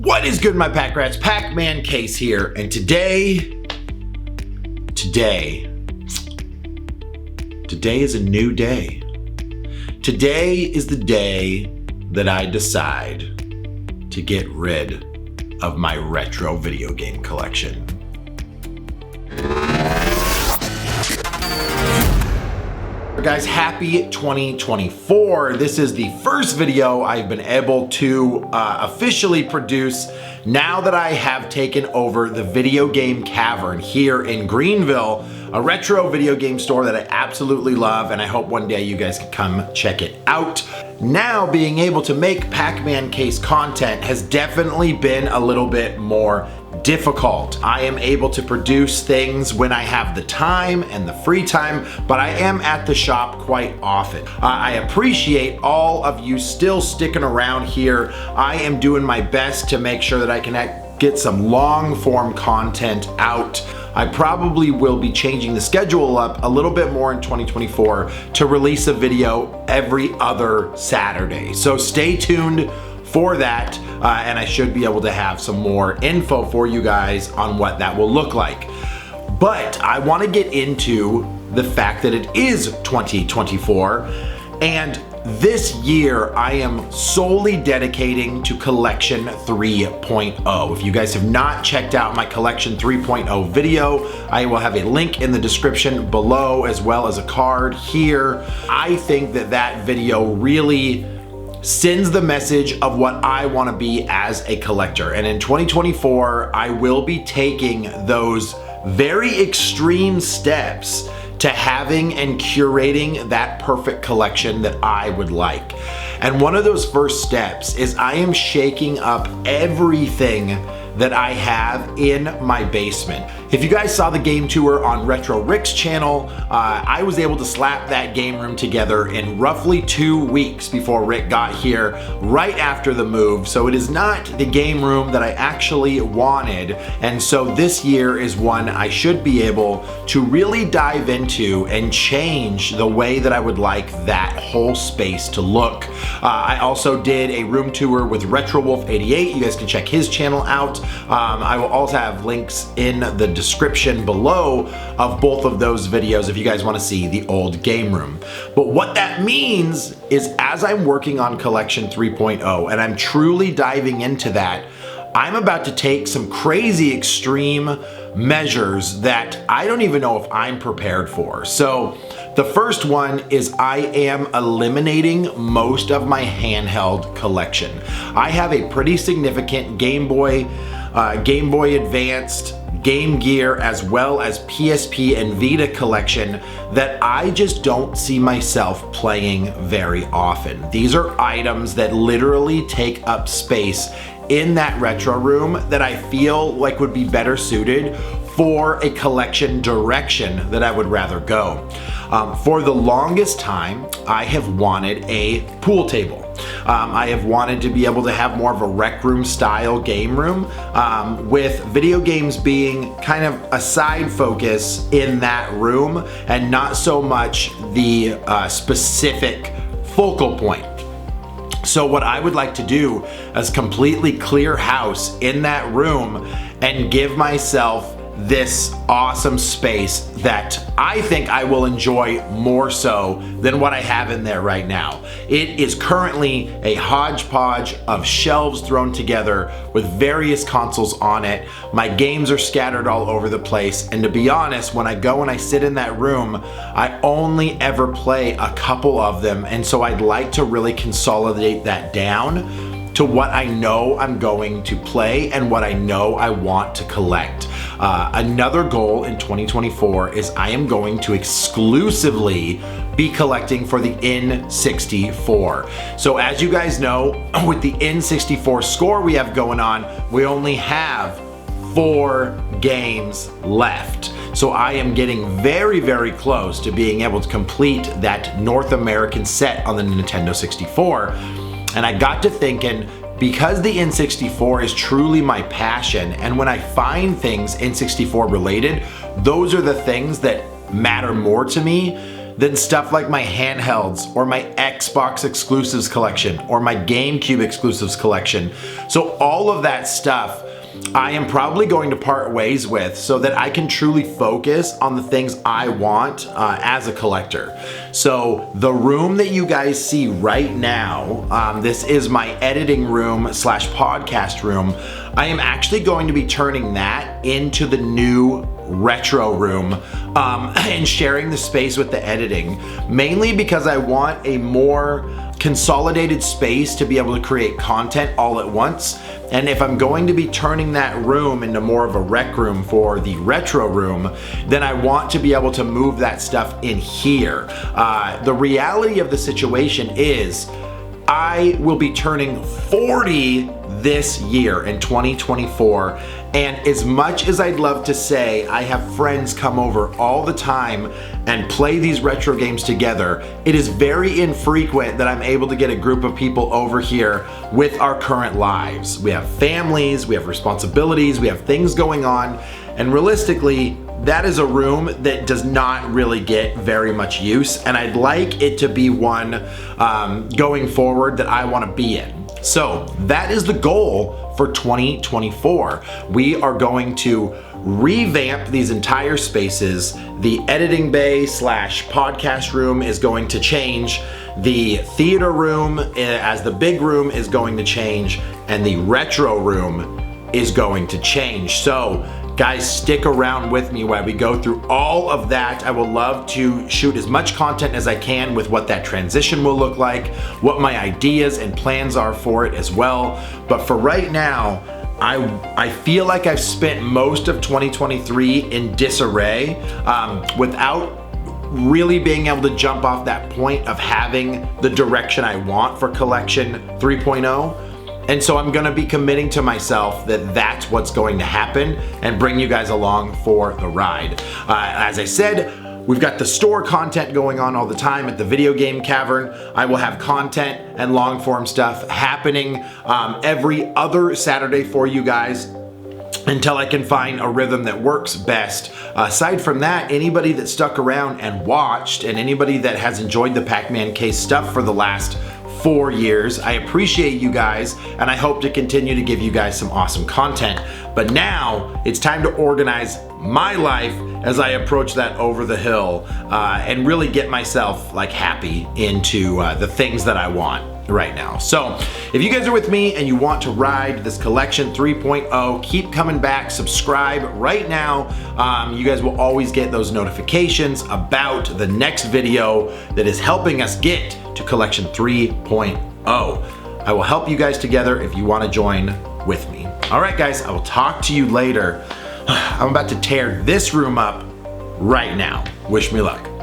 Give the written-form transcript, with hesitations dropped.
What is good, my PacRats? Pacmancase here, and today is a new day. Today is the day that I decide to get rid of my retro video game collection. Guys, happy 2024. This is the first video I've been able to officially produce now that I have taken over the Video Game Cavern here in Greenville, a retro video game store that I absolutely love, and I hope one day you guys can come check it out. Now, being able to make Pacmancase content has definitely been a little bit more difficult. I am able to produce things when I have the time and the free time, but I am at the shop quite often. I appreciate all of you still sticking around here. I am doing my best to make sure that I can get some long form content out. I probably will be changing the schedule up a little bit more in 2024 to release a video every other Saturday. So stay tuned for that, and I should be able to have some more info for you guys on what that will look like. But I want to get into the fact that it is 2024, and this year I am solely dedicating to Collection 3.0. If you guys have not checked out my Collection 3.0 video, I will have a link in the description below as well as a card here. I think that that video really sends the message of what I want to be as a collector. And in 2024, I will be taking those very extreme steps to having and curating that perfect collection that I would like. And one of those first steps is I am shaking up everything that I have in my basement. If you guys saw the game tour on Retro Rick's channel, I was able to slap that game room together in roughly 2 weeks before Rick got here, right after the move. So it is not the game room that I actually wanted. And so this year is one I should be able to really dive into and change the way that I would like that whole space to look. I also did a room tour with Retro Wolf 88. You guys can check his channel out. I will also have links in the description below of both of those videos if you guys want to see the old game room. But what that means is, as I'm working on Collection 3.0 and I'm truly diving into that, I'm about to take some crazy extreme measures that I don't even know if I'm prepared for. So the first one is I am eliminating most of my handheld collection. I have a pretty significant Game Boy Advanced, Game Gear, as well as PSP and Vita collection that I just don't see myself playing very often. These are items that literally take up space in that retro room that I feel like would be better suited for a collection direction that I would rather go. For the longest time, I have wanted a pool table. I have wanted to be able to have more of a rec room style game room, with video games being kind of a side focus in that room and not so much the specific focal point. So what I would like to do is completely clear house in that room and give myself this awesome space that I think I will enjoy more so than what I have in there right now. It is currently a hodgepodge of shelves thrown together with various consoles on it. My games are scattered all over the place, and to be honest, when I go and I sit in that room, I only ever play a couple of them, and so I'd like to really consolidate that down to what I know I'm going to play and what I know I want to collect. Another goal in 2024 is I am going to exclusively be collecting for the N64. So as you guys know, with the N64 score we have going on, we only have 4 games left. So I am getting very, very close to being able to complete that North American set on the Nintendo 64. And I got to thinking, because the N64 is truly my passion, and when I find things N64 related, those are the things that matter more to me than stuff like my handhelds or my Xbox exclusives collection or my GameCube exclusives collection. So all of that stuff I am probably going to part ways with so that I can truly focus on the things I want as a collector. So the room that you guys see right now, this is my editing room slash podcast room. I am actually going to be turning that into the new retro room and sharing the space with the editing, mainly because I want a more consolidated space to be able to create content all at once. And if I'm going to be turning that room into more of a rec room for the retro room, then I want to be able to move that stuff in here. The reality of the situation is I will be turning 40 this year in 2024. And as much as I'd love to say I have friends come over all the time and play these retro games together, it is very infrequent that I'm able to get a group of people over here with our current lives. We have families, we have responsibilities, we have things going on, and realistically, that is a room that does not really get very much use, and I'd like it to be one going forward that I want to be in. So that is the goal for 2024. We are going to revamp these entire spaces. The editing bay slash podcast room is going to change. The theater room as the big room is going to change, and the retro room is going to change. So guys, stick around with me while we go through all of that. I will love to shoot as much content as I can with what that transition will look like, what my ideas and plans are for it as well. But for right now, I feel like I've spent most of 2023 in disarray without really being able to jump off that point of having the direction I want for Collection 3.0. And so I'm gonna be committing to myself that that's what's going to happen and bring you guys along for the ride. As I said, we've got the store content going on all the time at the Video Game Cavern. I will have content and long form stuff happening every other Saturday for you guys until I can find a rhythm that works best. Aside from that, anybody that stuck around and watched, and anybody that has enjoyed the Pacmancase stuff for the last 4 years, I appreciate you guys, and I hope to continue to give you guys some awesome content. But now it's time to organize my life as I approach that over the hill and really get myself like happy into the things that I want right now. So if you guys are with me and you want to ride this Collection 3.0, keep coming back, subscribe right now. You guys will always get those notifications about the next video that is helping us get to Collection 3.0. I will help you guys together if you want to join with me. All right, guys, I will talk to you later. I'm about to tear this room up right now. Wish me luck.